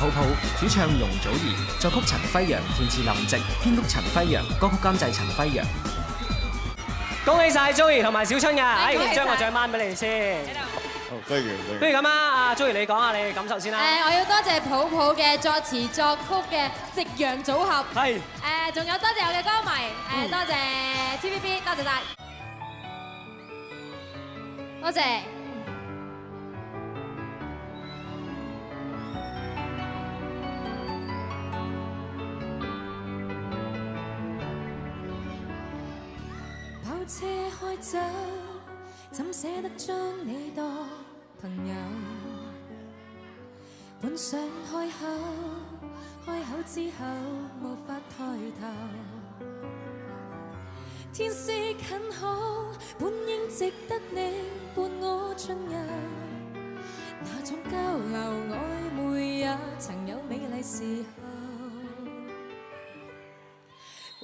抱抱，主唱容祖兒，作曲陳輝陽，填詞林夕，編曲陳輝陽，歌曲監製陳輝陽。恭喜曬 Joey 同埋小春㗎！將個獎頒俾你哋先。好，多謝。不如咁啊，阿 Joey 你講下你嘅感受先啦。我要多謝抱抱嘅作詞作曲嘅夕陽組合。係。仲有多謝我嘅歌迷，多謝 TVB， 多謝曬。多謝。車開走，怎捨得將你當朋友？本想開口之後無法抬頭。天色很好，本應值得你伴我進遊。那種交流曖昧也曾有美麗時候。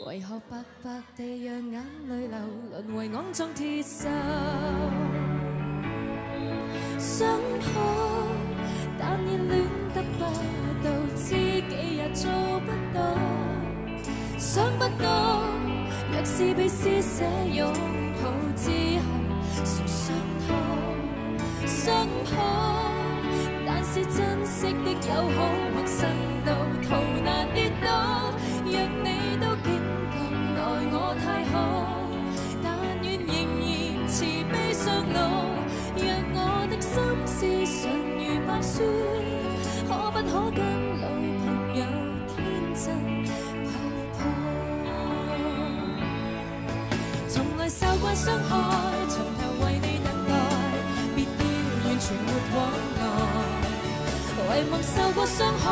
為何白白地讓眼淚流，淪為骯髒鐵鏽？想抱，但熱戀得不到，知己也做不到。想不到，若是被施捨擁抱之後，誰想逃？想抱，但是珍惜的友好，陌生到逃難跌倒。若你都驚覺奈我太好，但願仍然慈悲上路。若我的心事純如白雪，可不可跟老朋友天真抱抱？從來受慣傷害，從頭為你等待，別要完全沒往來。遺忘受過傷害。